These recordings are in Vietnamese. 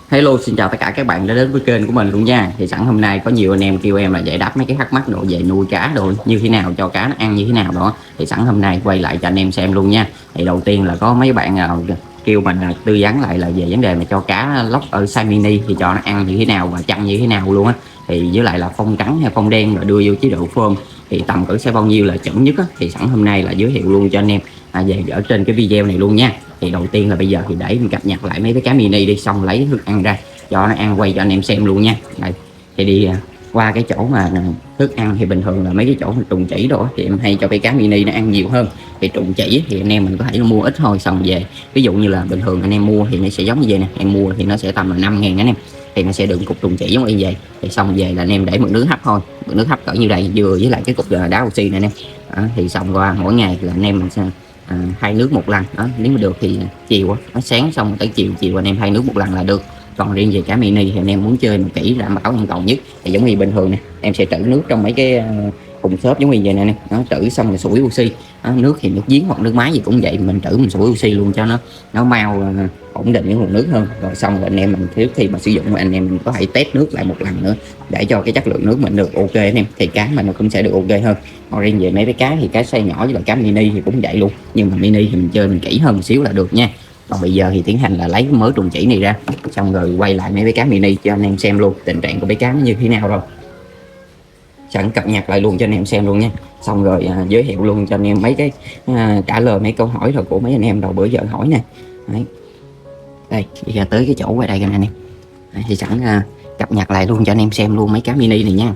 Hello, xin chào tất cả các bạn đã đến với kênh của mình luôn nha. Thì sẵn hôm nay có nhiều anh em kêu em là giải đáp mấy cái thắc mắc độ về nuôi cá rồi như thế nào, cho cá nó ăn như thế nào đó. Thì sẵn hôm nay quay lại cho anh em xem luôn nha. Thì đầu tiên là có mấy bạn kêu mình tư vấn lại là về vấn đề mà cho cá lóc ở size mini thì cho nó ăn như thế nào và chăm như thế nào luôn á. Thì với lại là phông trắng hay phông đen rồi đưa vô chế độ phơm thì tầm cỡ sẽ bao nhiêu là chuẩn nhất á. Thì sẵn hôm nay là giới thiệu luôn cho anh em về ở trên cái video này luôn nha. Thì đầu tiên là bây giờ thì để mình cập nhật lại mấy cái cá mini đi, xong lấy thức ăn ra cho nó ăn, quay cho anh em xem luôn nha. Đây thì đi qua cái chỗ mà thức ăn thì bình thường là mấy cái chỗ trùng chỉ rồi thì em hay cho cái cá mini nó ăn nhiều hơn. Thì trùng chỉ thì anh em mình có thể mua ít thôi, xong về ví dụ như là bình thường anh em mua thì nó sẽ giống như vậy nè, em mua thì nó sẽ tầm là 5.000 anh em, thì nó sẽ đựng cục trùng chỉ giống như vậy. Thì xong về là anh em để mực nước hấp thôi, mực nước hấp cỡ như đây vừa với lại cái cục đá oxy này nè. Thì xong qua mỗi ngày là anh em mình sẽ thay nước một lần đó. Nếu mà được thì chiều nó sáng xong tới chiều anh em thay nước một lần là được. Còn riêng về cá mini thì anh em muốn chơi mà kỹ đảm bảo an toàn nhất thì giống như bình thường nè, em sẽ trữ nước trong mấy cái thùng xốp giống như vậy nè, nó trữ xong rồi sủi oxy đó, nước thì nước giếng hoặc nước máy gì cũng vậy, mình trữ mình sủi oxy luôn cho nó mau ổn định cái nguồn nước hơn. Rồi xong rồi anh em mình trước khi mà sử dụng anh em mình có thể test nước lại một lần nữa để cho cái chất lượng nước mình được ok anh em, thì cá mình nó cũng sẽ được ok hơn. Còn riêng về mấy cái cá thì cá size nhỏ với là cá mini thì cũng vậy luôn, nhưng mà mini thì mình chơi mình kỹ hơn một xíu là được nha. Còn bây giờ thì tiến hành là lấy mớ trùng chỉ này ra, xong rồi quay lại mấy cái cá mini cho anh em xem luôn tình trạng của mấy cá nó như thế nào rồi. Sẵn cập nhật lại luôn cho anh em xem luôn nha. Xong rồi giới thiệu luôn cho anh em mấy cái trả lời mấy câu hỏi rồi của mấy anh em đầu bữa giờ hỏi nè. Đấy. Đây đi ra tới cái chỗ quay đây cho anh em. Đấy, thì sẵn cập nhật lại luôn cho anh em xem luôn mấy cá mini này nha.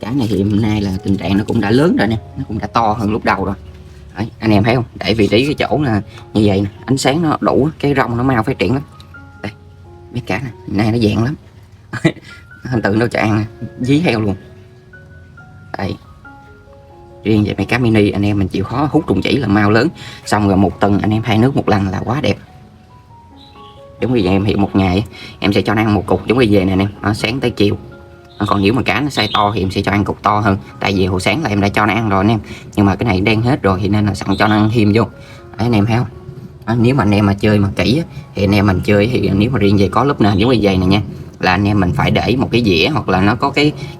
Cá này thì hôm nay là tình trạng nó cũng đã lớn rồi nè, nó cũng đã to hơn lúc đầu rồi. Đấy, anh em thấy không, để vị trí cái chỗ là như vậy nè, ánh sáng nó đủ, cái rong nó mau phát triển lắm. Đây mấy cá này nay nó dạng lắm. Hình tượng đâu cho ăn dí heo luôn. Đây riêng về mấy cá mini anh em mình chịu khó hút trùng chỉ là mau lớn, xong rồi một tuần anh em thay nước một lần là quá đẹp. Giống như vậy em hiện một ngày em sẽ cho nó ăn một cục giống như vậy nè anh em, nó sáng tới chiều. Còn nếu mà cá nó size to thì em sẽ cho ăn cục to hơn, tại vì hồi sáng là em đã cho nó ăn rồi anh em, nhưng mà cái này đen hết rồi thì nên là sẵn cho nó ăn thêm vô. Đấy anh em thấy không. Nếu mà anh em mà chơi mà kỹ thì anh em mình chơi thì nếu mà riêng về có lớp nền giống như vậy nè nha, là anh em mình phải để một cái dĩa hoặc là nó có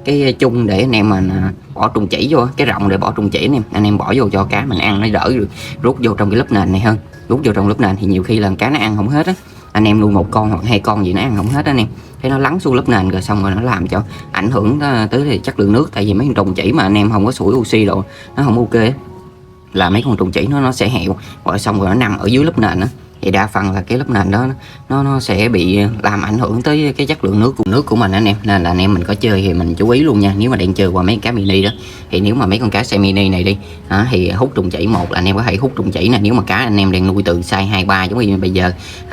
cái chung để anh em mình bỏ trùng chỉ vô, cái rộng để bỏ trùng chỉ anh em bỏ vô cho cá mình ăn nó đỡ được rút vô trong cái lớp nền này hơn. Rút vô trong lớp nền thì nhiều khi là cá nó ăn không hết á, anh em nuôi một con hoặc hai con gì nó ăn không hết đó anh em, thế nó lắng xuống lớp nền rồi xong rồi nó làm cho ảnh hưởng tới chất lượng nước. Tại vì mấy con trùng chỉ mà anh em không có sủi oxy đồ nó không ok, là mấy con trùng chỉ nó sẽ hẹo rồi xong rồi nó nằm ở dưới lớp nền á, thì đa phần là cái lớp nền đó nó sẽ bị làm ảnh hưởng tới cái chất lượng nước của mình anh em. Nên là anh em mình có chơi thì mình chú ý luôn nha. Nếu mà đang chơi qua mấy cá mini đó thì nếu mà mấy con cá size mini này đi thì hút trùng chỉ, một là anh em có thể hút trùng chỉ nè. Nếu mà cá anh em đang nuôi từ size 23 giống như bây giờ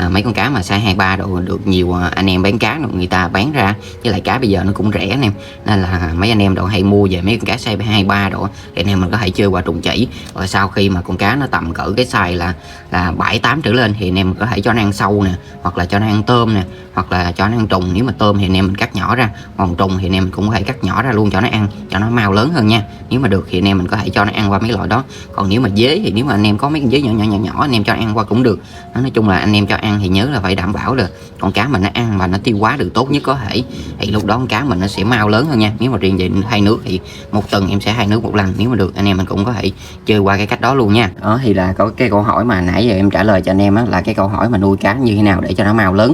mấy con cá mà size 23 độ được nhiều anh em bán cá người ta bán ra, với lại cá bây giờ nó cũng rẻ anh em, nên là mấy anh em độ hay mua về mấy con cá size 23 độ thì anh em mình có thể chơi qua trùng chỉ. Rồi sau khi mà con cá nó tầm cỡ cái size là 7-8 trở lên thì anh em có thể cho nó ăn sâu nè, hoặc là cho nó ăn tôm nè, hoặc là cho nó ăn trùng. Nếu mà tôm thì anh em mình cắt nhỏ ra, còn trùng thì anh em cũng có thể cắt nhỏ ra luôn cho nó ăn, cho nó mau lớn hơn nha. Nếu mà được thì anh em mình có thể cho nó ăn qua mấy loại đó. Còn nếu mà dế thì nếu mà anh em có mấy con dế nhỏ anh em cho ăn qua cũng được. Nói chung là anh em cho ăn thì nhớ là phải đảm bảo được con cá mình nó ăn và nó tiêu hóa được tốt nhất có thể, thì lúc đó con cá mình nó sẽ mau lớn hơn nha. Nếu mà riêng về thay nước thì một tuần em sẽ thay nước một lần, nếu mà được anh em mình cũng có thể chơi qua cái cách đó luôn nha. Đó thì là có cái câu hỏi mà nãy giờ em trả lời cho anh em á, là cái câu hỏi mà nuôi cá như thế nào để cho nó mau lớn.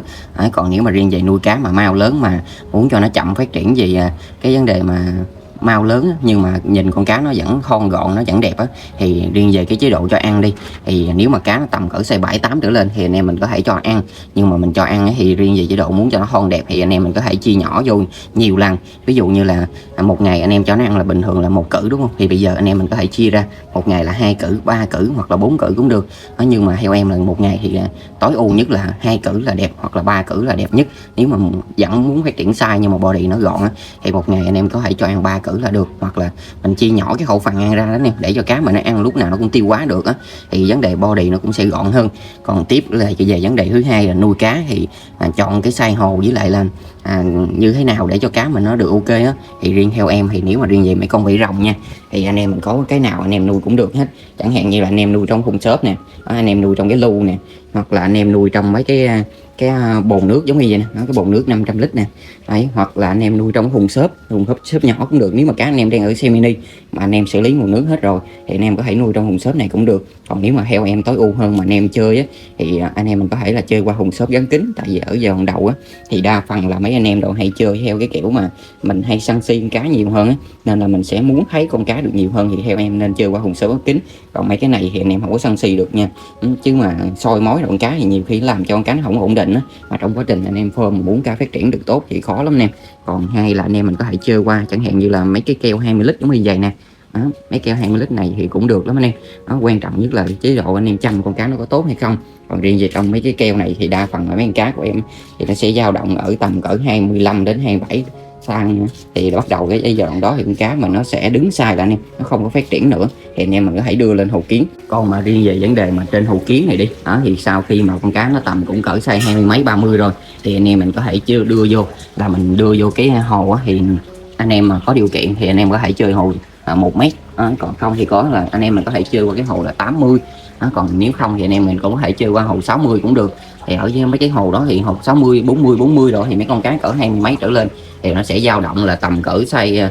Còn nếu mà riêng về nuôi cá mà mau lớn mà muốn cho nó chậm phát triển gì cái vấn đề mà mau lớn nhưng mà nhìn con cá nó vẫn thon gọn, nó vẫn đẹp á, thì riêng về cái chế độ cho ăn đi, thì nếu mà cá nó tầm cỡ size 7-8 trở lên thì anh em mình có thể cho ăn. Nhưng mà mình cho ăn thì riêng về chế độ muốn cho nó thon đẹp thì anh em mình có thể chia nhỏ vô nhiều lần. Ví dụ như là một ngày anh em cho nó ăn là bình thường là 1 cữ đúng không, thì bây giờ anh em mình có thể chia ra một ngày là 2 cữ, 3 cữ hoặc là 4 cữ cũng được. Nhưng mà theo em là một ngày thì tối ưu nhất là 2 cữ là đẹp, hoặc là 3 cữ là đẹp nhất. Nếu mà vẫn muốn phát triển size nhưng mà body nó gọn thì một ngày anh em có thể cho ăn 3 cữ là được, hoặc là mình chia nhỏ cái khẩu phần ăn ra đó nè, để cho cá mình nó ăn lúc nào nó cũng tiêu hóa được á, thì vấn đề body nó cũng sẽ gọn hơn. Còn tiếp là về vấn đề thứ hai là nuôi cá thì chọn cái size hồ với lại là như thế nào để cho cá mình nó được ok á, thì riêng theo em thì nếu mà riêng về mấy con vảy rồng nha, thì anh em mình có cái nào anh em nuôi cũng được hết. chẳng hạn như là anh em nuôi trong khung xốp nè, anh em nuôi trong cái lu nè, hoặc là anh em nuôi trong mấy cái bồn nước giống như vậy nè, cái bồn nước 500 lít nè. Đấy, hoặc là anh em nuôi trong thùng xốp nhỏ cũng được. Nếu mà cá anh em đang ở xe mini mà anh em xử lý nguồn nước hết rồi thì anh em có thể nuôi trong thùng xốp này cũng được. Còn nếu mà heo em tối ưu hơn mà anh em chơi á, thì anh em mình có thể là chơi qua thùng xốp gắn kính. Tại vì ở giai đầu á thì đa phần là mấy anh em đều hay chơi theo cái kiểu mà mình hay săn xiên cá nhiều hơn á, nên là mình sẽ muốn thấy con cá được nhiều hơn, thì theo em nên chơi qua thùng xốp gắn kính. Còn mấy cái này thì anh em không có săn xi được nha. Chứ mà soi mói con cá thì nhiều khi làm cho con cá nó không ổn định á, mà trong quá trình anh em phơm mà muốn cá phát triển được tốt thì khó lắm nè. Còn hay là anh em mình có thể chơi qua chẳng hạn như là mấy cái keo 20 lít giống như vậy nè. Đó, mấy keo 20 lít này thì cũng được lắm anh em. Đó, quan trọng nhất là chế độ anh em chăm con cá nó có tốt hay không. Còn riêng về trong mấy cái keo này thì đa phần là mấy con cá của em thì nó sẽ dao động ở tầm cỡ 25 đến 27 sang, thì bắt đầu cái giai đoạn đó thì con cá mà nó sẽ đứng sai là anh em, nó không có phát triển nữa, thì anh em mình có thể đưa lên hồ kiến. Còn mà riêng về vấn đề mà trên hồ kiến này đi đó, thì sau khi mà con cá nó tầm cũng cỡ size 20 mấy 30 rồi thì anh em mình có thể chưa đưa vô, là mình đưa vô cái hồ á, thì anh em mà có điều kiện thì anh em có thể chơi hồ 1 mét. Còn không thì có là anh em mình có thể chơi qua cái hồ là 80. Còn nếu không thì anh em mình cũng có thể chơi qua hồ 60 cũng được. Thì ở mấy cái hồ đó thì hồ 60 40 rồi thì mấy con cá cỡ 20 mấy trở lên thì nó sẽ dao động là tầm cỡ size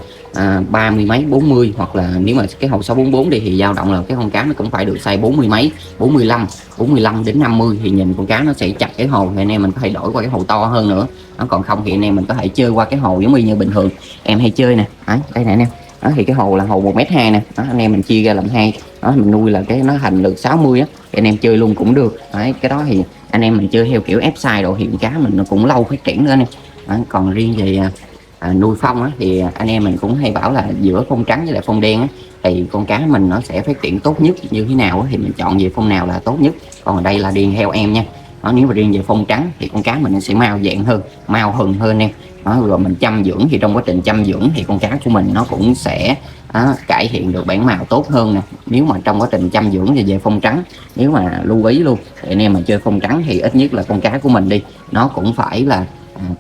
30 mấy 40, hoặc là nếu mà cái hồ 644 đi thì dao động là cái con cá nó cũng phải được size 40 mấy 45 đến 50, thì nhìn con cá nó sẽ chặt cái hồ, thì anh em mình có thể đổi qua cái hồ to hơn nữa. Còn không thì anh em mình có thể chơi qua cái hồ giống như bình thường em hay chơi nè. Đây nè anh em. Thì cái hồ là hồ 1m2 nè. Anh em mình chia ra làm hai, mình nuôi là cái nó thành được 60 á, thì anh em chơi luôn cũng được. Cái đó thì anh em mình chơi theo kiểu ép size đồ, hiện cá mình nó cũng lâu phát triển nữa nè. Còn riêng về nuôi phong á, thì anh em mình cũng hay bảo là giữa phong trắng với lại phong đen á, thì con cá mình nó sẽ phát triển tốt nhất như thế nào á, thì mình chọn về phong nào là tốt nhất. Còn ở đây là điền theo em nha. Nếu mà riêng về phong trắng thì con cá mình nó sẽ mau dạng hơn, mau hừng hơn em. Rồi mình chăm dưỡng thì trong quá trình chăm dưỡng thì con cá của mình nó cũng sẽ cải thiện được bản màu tốt hơn nè. Nếu mà trong quá trình chăm dưỡng thì về phong trắng, nếu mà lưu ý luôn thì anh em mà chơi phong trắng thì ít nhất là con cá của mình đi nó cũng phải là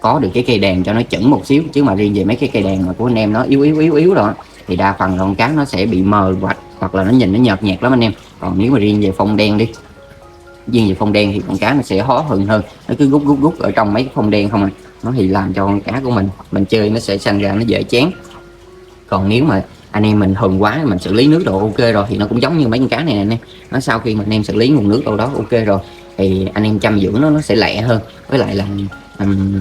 có được cái cây đèn cho nó chuẩn một xíu. Chứ mà riêng về mấy cái cây đèn mà của anh em nó yếu rồi thì đa phần con cá nó sẽ bị mờ vạch, hoặc là nó nhìn nó nhợt nhạt lắm anh em. Còn nếu mà riêng về phong đen đi, riêng về phong đen thì con cá nó sẽ khó hừng hơn, nó cứ gút ở trong mấy cái phong đen không nó thì làm cho con cá của mình chơi nó sẽ sanh ra nó dễ chán. Còn nếu mà anh em mình hừng quá, mình xử lý nước độ ok rồi thì nó cũng giống như mấy con cá này nè. Nó sau khi mà anh em xử lý nguồn nước đâu đó ok rồi thì anh em chăm dưỡng nó sẽ lẹ hơn, với lại là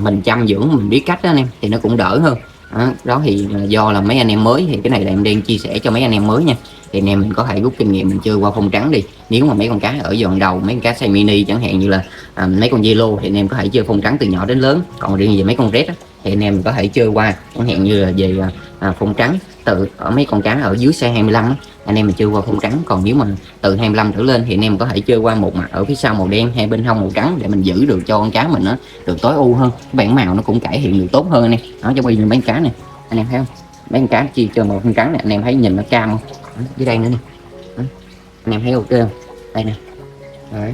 mình chăm dưỡng mình biết cách đó anh em thì nó cũng đỡ hơn. Đó thì do là mấy anh em mới, thì cái này là em đang chia sẻ cho mấy anh em mới nha, thì anh em mình có thể rút kinh nghiệm mình chơi qua phong trắng đi. Nếu mà mấy con cá ở giòn đầu, mấy con cá size mini chẳng hạn như là mấy con zelo thì anh em có thể chơi phong trắng từ nhỏ đến lớn. Còn riêng về mấy con red á, thì anh em mình có thể chơi qua chẳng hạn như là về phong trắng từ ở mấy con cá ở dưới size 25 á, anh em mình chơi qua phong trắng. Còn nếu mà từ 25 trở lên thì anh em có thể chơi qua một mặt ở phía sau màu đen, hai bên hông màu trắng, để mình giữ được cho con cá mình nó được tối ưu hơn, bản màu nó cũng cải thiện được tốt hơn anh em. Nó cho bây giờ mấy con cá này anh em thấy không, mấy con cá chia chơi màu phong trắng này anh em thấy nhìn nó cam không, dưới đây nữa nè, anh em thấy ok không, đây nè. Đấy,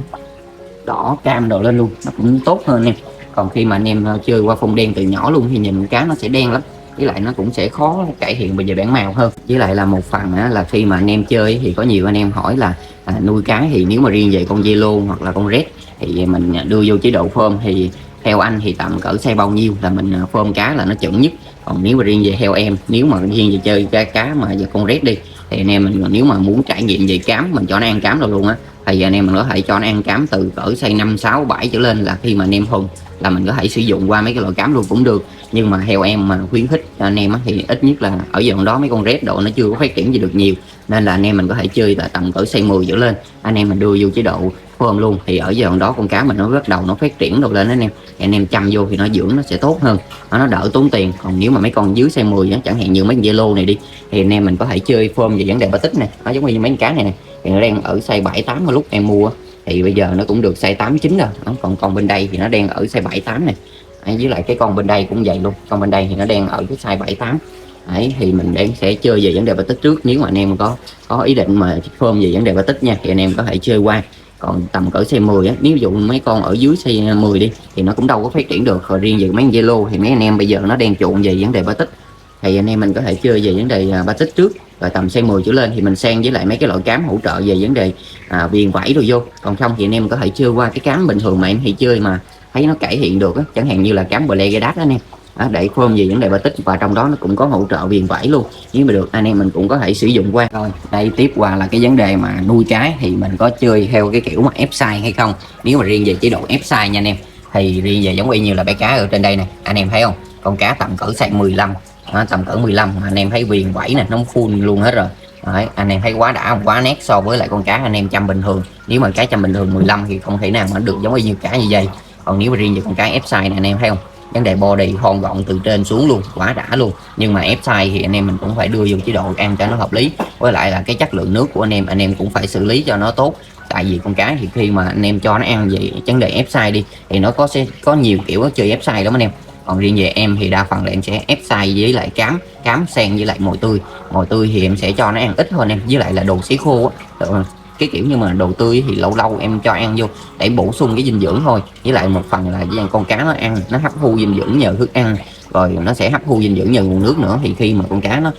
đỏ cam đồ lên luôn, nó cũng tốt hơn nè. Còn khi mà anh em chơi qua phong đen từ nhỏ luôn thì nhìn cá nó sẽ đen lắm, với lại nó cũng sẽ khó cải thiện về bản màu hơn. Với lại là một phần là khi mà anh em chơi thì có nhiều anh em hỏi là nuôi cá thì nếu mà riêng về con zelo hoặc là con red thì mình đưa vô chế độ phơm, thì theo anh thì tầm cỡ size bao nhiêu là mình phơm cá là nó chuẩn nhất. Còn nếu mà riêng về theo em, nếu mà riêng về chơi cá mà về con red đi thì anh em mình nếu mà muốn trải nghiệm về cám, mình cho nó ăn cám rồi luôn á, thì anh em mình có thể cho nó ăn cám từ cỡ size 5, 6, 7 trở lên, là khi mà anh em hùng là mình có thể sử dụng qua mấy cái loại cám luôn cũng được. Nhưng mà theo em mà khuyến khích cho anh em á, thì ít nhất là ở giai đoạn đó mấy con red độ nó chưa có phát triển gì được nhiều, nên là anh em mình có thể chơi là tầm cỡ size 10 trở lên, anh em mình đưa vô chế độ phơm luôn, thì ở giai đoạn đó con cá mình nó bắt đầu nó phát triển đầu lên anh em, thì anh em chăm vô thì nó dưỡng nó sẽ tốt hơn, nó đỡ tốn tiền. Còn nếu mà mấy con dưới size 10 á, chẳng hạn như mấy con zelo này đi, thì anh em mình có thể chơi phơm về vấn đề tích này, nó giống như mấy con cá này nè, thì nó đang ở size 7, 8 lúc em mua thì bây giờ nó cũng được size 8, 9 rồi. Còn con bên đây thì nó đang ở size 7, 8 này. Với lại cái con bên đây cũng vậy luôn, con bên đây thì nó đang ở cái size 7, 8. Đấy, thì mình sẽ chơi về vấn đề tích trước. Nếu mà anh em có ý định mà phơm về vấn đề tích nha, thì anh em có thể chơi qua. Còn tầm cỡ size 10 á, nếu dụ mấy con ở dưới size 10 đi thì nó cũng đâu có phát triển được. Rồi riêng về mấy con zelo thì mấy anh em bây giờ nó đang chuộng về vấn đề tích, thì anh em mình có thể chơi về vấn đề tích trước. rồi tầm size 10 trở lên thì mình sang với lại mấy cái loại cám hỗ trợ về vấn đề viền vảy rồi vô. Còn không thì anh em có thể chơi qua cái cám bình thường mà em hay chơi mà thấy nó cải thiện được á, chẳng hạn như là cám Blegedat đó anh em. Để chrome về vấn đề batic, và trong đó nó cũng có hỗ trợ viền vảy luôn. Nếu mà được anh em mình cũng có thể sử dụng qua. Rồi đây tiếp qua là cái vấn đề mà nuôi cá thì mình có chơi theo cái kiểu mà ép size hay không. Nếu mà riêng về chế độ ép size nha anh em, thì riêng về giống y như là bé cá ở trên đây này, anh em thấy không, con cá tầm cỡ size 15, tầm cỡ 15 mà anh em thấy viền vảy nè, nó full luôn hết rồi. Đấy, anh em thấy quá đã không, quá nét so với lại con cá anh em chăm bình thường. Nếu mà cá chăm bình thường 15 thì không thể nào mà được giống y như cá như vậy. Còn nếu mà riêng về con cá ép size này anh em thấy không, vấn đề body thon gọn từ trên xuống luôn, quá đã luôn. Nhưng mà ép size thì anh em mình cũng phải đưa vô chế độ ăn cho nó hợp lý, với lại là cái chất lượng nước của anh em cũng phải xử lý cho nó tốt. Tại vì con cá thì khi mà anh em cho nó ăn về vấn đề ép size đi thì nó sẽ có nhiều kiểu chơi ép size lắm anh em. Còn riêng về em thì đa phần là em sẽ ép size với lại cám sen với lại mồi tươi thì em sẽ cho nó ăn ít hơn em, với lại là đồ sấy khô á. Cái kiểu như mà đồ tươi thì lâu lâu em cho ăn vô để bổ sung cái dinh dưỡng thôi, với lại một phần là con cá nó ăn nó hấp thu dinh dưỡng nhờ thức ăn, rồi nó sẽ hấp thu dinh dưỡng nhờ nguồn nước nữa. Thì khi mà con cá nó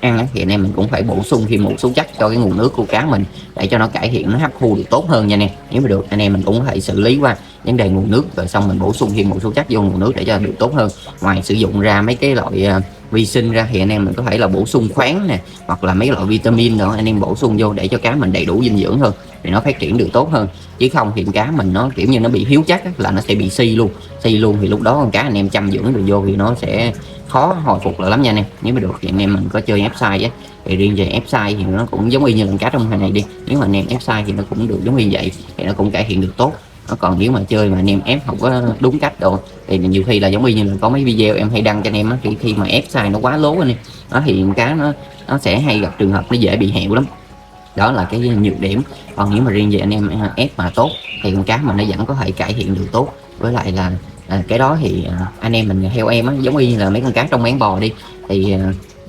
ăn thì anh em mình cũng phải bổ sung thêm một số chất cho cái nguồn nước của cá mình để cho nó cải thiện, nó hấp thu được tốt hơn nha anh em. Nếu mà được anh em mình cũng phải xử lý qua vấn đề nguồn nước, rồi xong mình bổ sung thêm một số chất vô nguồn nước để cho được tốt hơn. Ngoài sử dụng ra mấy cái loại vi sinh ra thì anh em mình có thể là bổ sung khoáng nè, hoặc là mấy loại vitamin nữa anh em bổ sung vô để cho cá mình đầy đủ dinh dưỡng hơn thì nó phát triển được tốt hơn. Chứ không thì cá mình nó kiểu như nó bị thiếu chất là nó sẽ bị suy luôn thì lúc đó con cá anh em chăm dưỡng được vô thì nó sẽ khó hồi phục lại lắm nha anh em. Nếu mà được thì anh em mình có chơi ép size á, thì riêng về ép size thì nó cũng giống y như con cá trong này đi, nếu mà anh em ép size thì nó cũng được giống như vậy, thì nó cũng cải thiện được tốt. Còn nếu mà chơi mà anh em ép không có đúng cách đâu thì nhiều khi là giống y như là có mấy video em hay đăng cho anh em á, khi mà ép size nó quá lố anh em đó thì cá nó sẽ hay gặp trường hợp nó dễ bị hẹo lắm. Đó là cái nhược điểm. Còn nếu mà riêng về anh em ép mà tốt thì con cá mình nó vẫn có thể cải thiện được tốt. Với lại là cái đó thì anh em mình theo em á, giống y như là mấy con cá trong máng bò đi, thì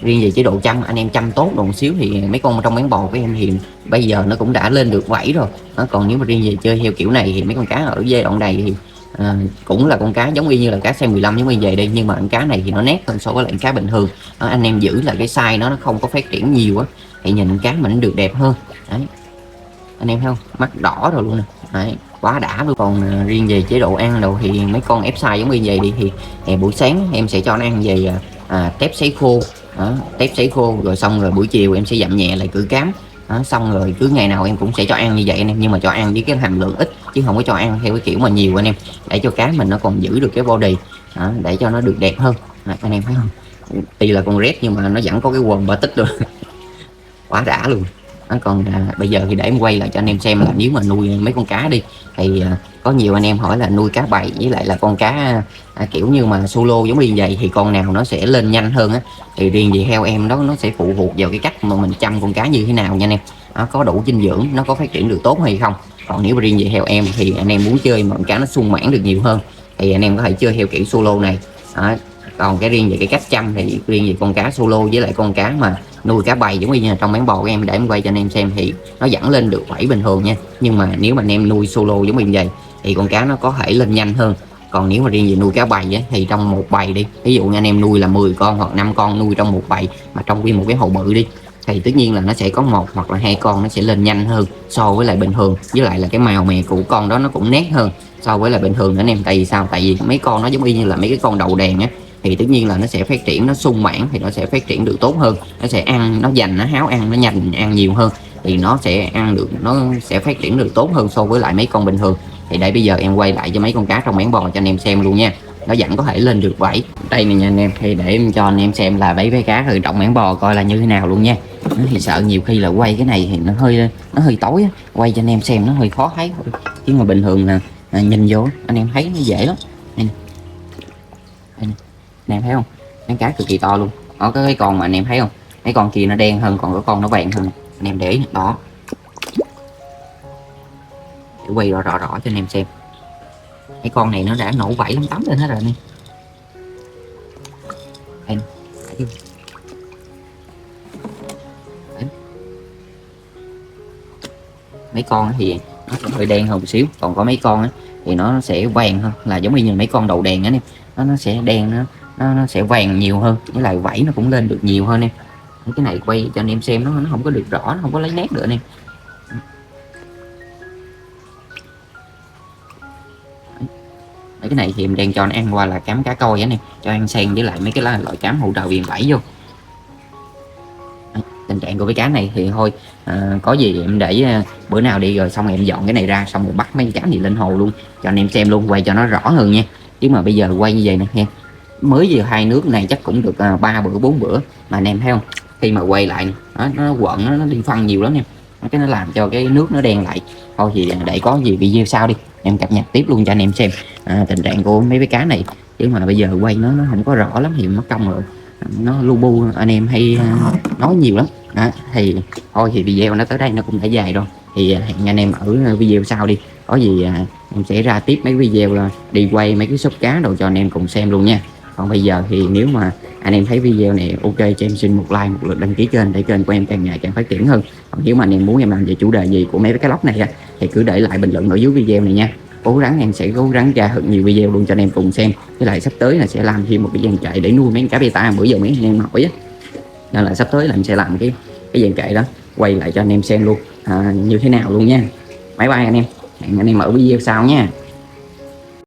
riêng về chế độ chăm anh em chăm tốt một xíu thì mấy con trong máng bò của em thì bây giờ nó cũng đã lên được vảy rồi. Còn nếu mà riêng về chơi theo kiểu này thì mấy con cá ở giai đoạn này thì cũng là con cá giống y như là cá size 15 giống như vậy đây, nhưng mà con cá này thì nó nét hơn so với lại cá bình thường. Anh em giữ là cái size nó không có phát triển nhiều á thì nhìn cá mình được đẹp hơn. Đấy, anh em thấy không, mắt đỏ rồi luôn nè. Đấy, quá đã luôn. Còn riêng về chế độ ăn đâu thì mấy con ép size giống như vậy đi thì buổi sáng em sẽ cho nó ăn về tép sấy khô. Tép sấy khô rồi xong rồi buổi chiều em sẽ dặm nhẹ lại cử cám. Xong rồi cứ ngày nào em cũng sẽ cho ăn như vậy anh em, nhưng mà cho ăn với cái hàm lượng ít chứ không có cho ăn theo cái kiểu mà nhiều anh em, để cho cá mình nó còn giữ được cái body để cho nó được đẹp hơn. Anh em thấy không, tuy là con red nhưng mà nó vẫn có cái quần batic rồi quá đã luôn. Còn bây giờ thì để em quay lại cho anh em xem là nếu mà nuôi mấy con cá đi thì có nhiều anh em hỏi là nuôi cá bầy với lại là con cá kiểu như mà solo giống như vậy thì con nào nó sẽ lên nhanh hơn á. Thì riêng về theo em đó, nó sẽ phụ thuộc vào cái cách mà mình chăm con cá như thế nào nha anh em. Có đủ dinh dưỡng, nó có phát triển được tốt hay không. Còn nếu mà riêng về theo em thì anh em muốn chơi mà con cá nó sung mãn được nhiều hơn thì anh em có thể chơi theo kiểu solo này. Còn cái riêng về cái cách chăm thì riêng về con cá solo với lại con cá mà nuôi cá bầy giống như là trong bán bò của em, để em quay cho anh em xem thì nó vẫn lên được vảy bình thường nha. Nhưng mà nếu mà anh em nuôi solo giống như vậy thì con cá nó có thể lên nhanh hơn. Còn nếu mà riêng về nuôi cá bầy á, thì trong một bầy đi, ví dụ như anh em nuôi là 10 con hoặc 5 con nuôi trong một bầy mà trong nguyên một cái hồ bự đi, thì tất nhiên là nó sẽ có một hoặc là hai con nó sẽ lên nhanh hơn so với lại bình thường. Với lại là cái màu mè của con đó nó cũng nét hơn so với lại bình thường nữa anh em. Tại vì sao? Tại vì mấy con nó giống y như là mấy cái con đầu đèn á, thì tất nhiên là nó sẽ phát triển, nó sung mãn thì nó sẽ phát triển được tốt hơn. Nó sẽ ăn, nó dành, nó háo ăn, nó nhanh ăn nhiều hơn thì nó sẽ ăn được, nó sẽ phát triển được tốt hơn so với lại mấy con bình thường. Thì để bây giờ em quay lại cho mấy con cá trong bán bò cho anh em xem luôn nha. Nó vẫn có thể lên được vảy. Đây này nha anh em, thì để em cho anh em xem là bẫy bé cá từ trọng bán bò coi là như thế nào luôn nha. Thì sợ nhiều khi là quay cái này thì nó hơi tối á, quay cho anh em xem nó hơi khó thấy thôi. Chứ mà bình thường là nhìn vô anh em thấy nó dễ lắm. Đây nè, anh em thấy không, mấy cá cực kỳ to luôn. Có cái con mà anh em thấy không, mấy con kia nó đen hơn, còn có con nó vàng hơn. Anh em để ý đó, để quay rõ cho anh em xem. Cái con này nó đã nổ vảy lắm tắm lên hết rồi nè. Đây, mấy con thì nó sẽ hơi đen hơn một xíu, còn có mấy con thì nó sẽ vàng hơn, là giống như mấy con đầu đèn á, nó sẽ đen, nó sẽ vàng nhiều hơn, với lại vảy nó cũng lên được nhiều hơn em. Cái này quay cho anh em xem nó không có được rõ, nó không có lấy nét được anh em. Cái này thì em đang cho nó ăn qua là cám cá coi anh em, cho ăn xen với lại mấy cái loại cám hỗ trợ viền vẫy vô. Đấy, tình trạng của cái cá này thì thôi có gì em để bữa nào đi rồi xong em dọn cái này ra, xong rồi bắt mấy cái cá này lên hồ luôn cho anh em xem luôn, quay cho nó rõ hơn nha. Chứ mà bây giờ quay như vậy nè nha, mới vừa hai nước này chắc cũng được 3 bữa 4 bữa mà anh em thấy không, khi mà quay lại nó quận nó đi phân nhiều lắm nha, cái nó làm cho cái nước nó đen lại. Thôi thì để có gì video sau đi em cập nhật tiếp luôn cho anh em xem tình trạng của mấy cái cá này. Chứ mà bây giờ quay nó không có rõ lắm thì mất công rồi, nó lu bu anh em hay nói nhiều lắm đó. Thì thôi thì video nó tới đây nó cũng đã dài rồi, thì hẹn anh em ở video sau đi, có gì em sẽ ra tiếp mấy video là đi quay mấy cái shop cá đồ cho anh em cùng xem luôn nha. Còn bây giờ thì nếu mà anh em thấy video này ok cho em xin một like, một lượt đăng ký kênh để kênh của em càng ngày càng phát triển hơn. Còn nếu mà anh em muốn em làm về chủ đề gì của mấy cái lóc này thì cứ để lại bình luận ở dưới video này nha. Cố gắng em sẽ cố gắng ra thật nhiều video luôn cho anh em cùng xem. Với lại sắp tới là sẽ làm thêm một cái dàn trại để nuôi mấy cá beta bữa giờ mấy anh em hỏi á, nên là sắp tới là em sẽ làm cái dàn trại đó quay lại cho anh em xem luôn như thế nào luôn nha. Bye bye anh em, hẹn anh em ở video sau nha.